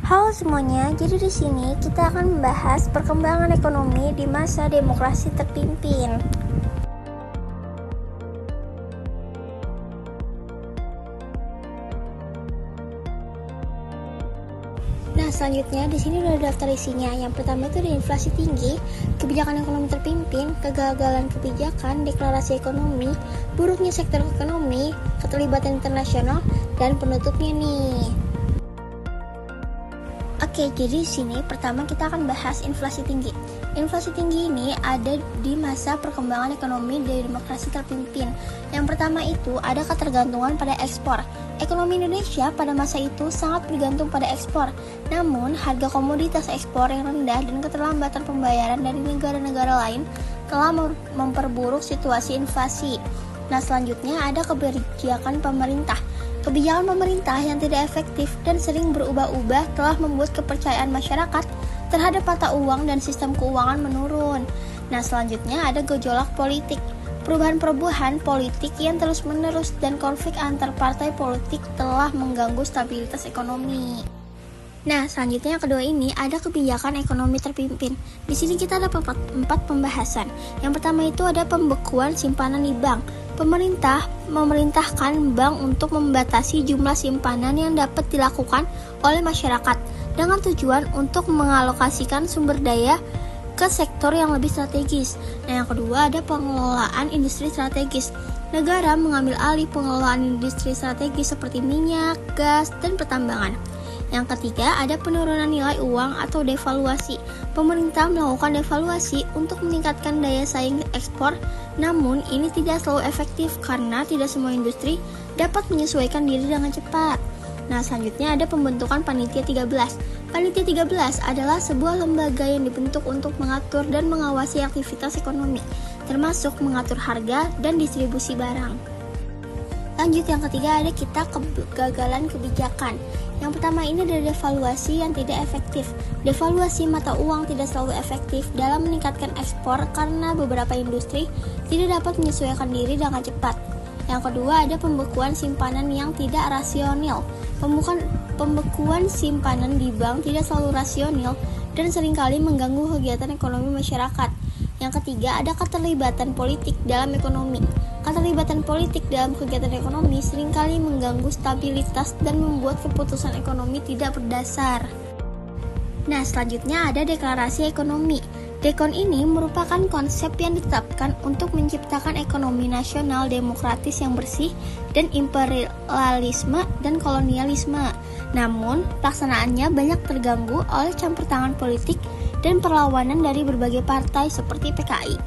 Halo semuanya, jadi di sini kita akan membahas perkembangan ekonomi di masa demokrasi terpimpin. Nah, selanjutnya di sini udah daftar isinya. Yang pertama itu ada inflasi tinggi, kebijakan ekonomi terpimpin, kegagalan kebijakan, deklarasi ekonomi, buruknya sektor ekonomi, keterlibatan internasional, dan penutupnya nih. Oke, jadi di sini pertama kita akan bahas inflasi tinggi. Inflasi tinggi ini ada di masa perkembangan ekonomi dari demokrasi terpimpin. Yang pertama itu ada ketergantungan pada ekspor. Ekonomi Indonesia pada masa itu sangat bergantung pada ekspor. Namun, harga komoditas ekspor yang rendah dan keterlambatan pembayaran dari negara-negara lain telah memperburuk situasi inflasi. Nah, selanjutnya ada kebijakan pemerintah. Kebijakan pemerintah yang tidak efektif dan sering berubah-ubah telah membuat kepercayaan masyarakat terhadap mata uang dan sistem keuangan menurun. Nah, selanjutnya ada gejolak politik. Perubahan-perubahan politik yang terus-menerus dan konflik antar partai politik telah mengganggu stabilitas ekonomi. Nah, selanjutnya yang kedua ini ada kebijakan ekonomi terpimpin. Di sini kita ada empat pembahasan. Yang pertama itu ada pembekuan simpanan di bank. Pemerintah memerintahkan bank untuk membatasi jumlah simpanan yang dapat dilakukan oleh masyarakat dengan tujuan untuk mengalokasikan sumber daya ke sektor yang lebih strategis. Nah, yang kedua ada pengelolaan industri strategis. Negara mengambil alih pengelolaan industri strategis seperti minyak, gas, dan pertambangan. Yang ketiga ada penurunan nilai uang atau devaluasi. Pemerintah melakukan devaluasi untuk meningkatkan daya saing ekspor, namun ini tidak selalu efektif karena tidak semua industri dapat menyesuaikan diri dengan cepat. Nah, selanjutnya ada pembentukan Panitia 13. Panitia 13 adalah sebuah lembaga yang dibentuk untuk mengatur dan mengawasi aktivitas ekonomi, termasuk mengatur harga dan distribusi barang. Lanjut, yang ketiga ada kita kegagalan kebijakan. Yang pertama ini ada devaluasi yang tidak efektif. Devaluasi mata uang tidak selalu efektif dalam meningkatkan ekspor karena beberapa industri tidak dapat menyesuaikan diri dengan cepat. Yang kedua ada pembekuan simpanan yang tidak rasional. Pembekuan simpanan di bank tidak selalu rasional dan seringkali mengganggu kegiatan ekonomi masyarakat. Yang ketiga ada keterlibatan politik dalam ekonomi. Keterlibatan politik dalam kegiatan ekonomi seringkali mengganggu stabilitas dan membuat keputusan ekonomi tidak berdasar. Nah, selanjutnya ada deklarasi ekonomi. Dekon ini merupakan konsep yang ditetapkan untuk menciptakan ekonomi nasional demokratis yang bersih dan imperialisme dan kolonialisme. Namun, pelaksanaannya banyak terganggu oleh campur tangan politik dan perlawanan dari berbagai partai seperti PKI.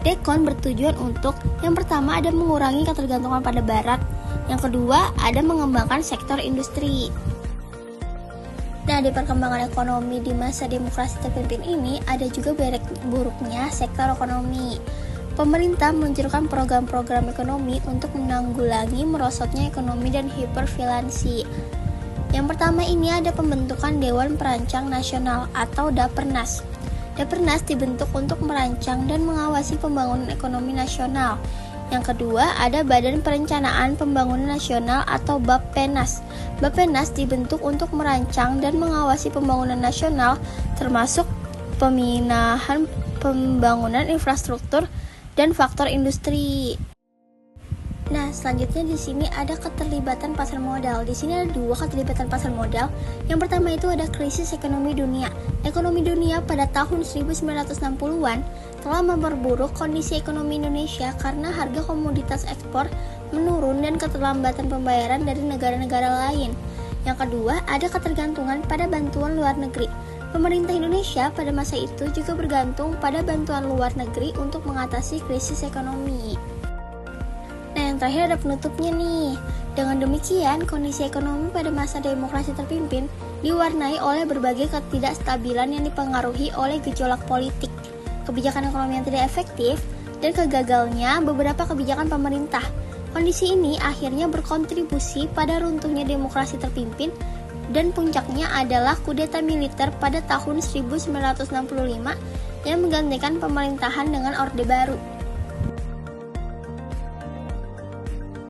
Dekon bertujuan untuk yang pertama ada mengurangi ketergantungan pada barat, yang kedua ada mengembangkan sektor industri. Nah, di perkembangan ekonomi di masa demokrasi terpimpin ini ada juga buruknya sektor ekonomi. Pemerintah meluncurkan program-program ekonomi untuk menanggulangi merosotnya ekonomi dan hiperfinansi. Yang pertama ini ada pembentukan Dewan Perancang Nasional atau Dapernas. Dapernas dibentuk untuk merancang dan mengawasi pembangunan ekonomi nasional. Yang kedua, ada Badan Perencanaan Pembangunan Nasional atau Bappenas. Bappenas dibentuk untuk merancang dan mengawasi pembangunan nasional, termasuk peminahan pembangunan infrastruktur dan faktor industri. Nah, selanjutnya di sini ada keterlibatan pasar modal. Di sini ada dua keterlibatan pasar modal. Yang pertama itu ada krisis ekonomi dunia. Ekonomi dunia pada tahun 1960-an telah memperburuk kondisi ekonomi Indonesia karena harga komoditas ekspor menurun dan keterlambatan pembayaran dari negara-negara lain. Yang kedua, ada ketergantungan pada bantuan luar negeri. Pemerintah Indonesia pada masa itu juga bergantung pada bantuan luar negeri untuk mengatasi krisis ekonomi. Nah, yang terakhir ada penutupnya nih. Dengan demikian, kondisi ekonomi pada masa demokrasi terpimpin diwarnai oleh berbagai ketidakstabilan yang dipengaruhi oleh gejolak politik, kebijakan ekonomi yang tidak efektif, dan kegagalnya beberapa kebijakan pemerintah. Kondisi ini akhirnya berkontribusi pada runtuhnya demokrasi terpimpin dan puncaknya adalah kudeta militer pada tahun 1965 yang menggantikan pemerintahan dengan Orde Baru.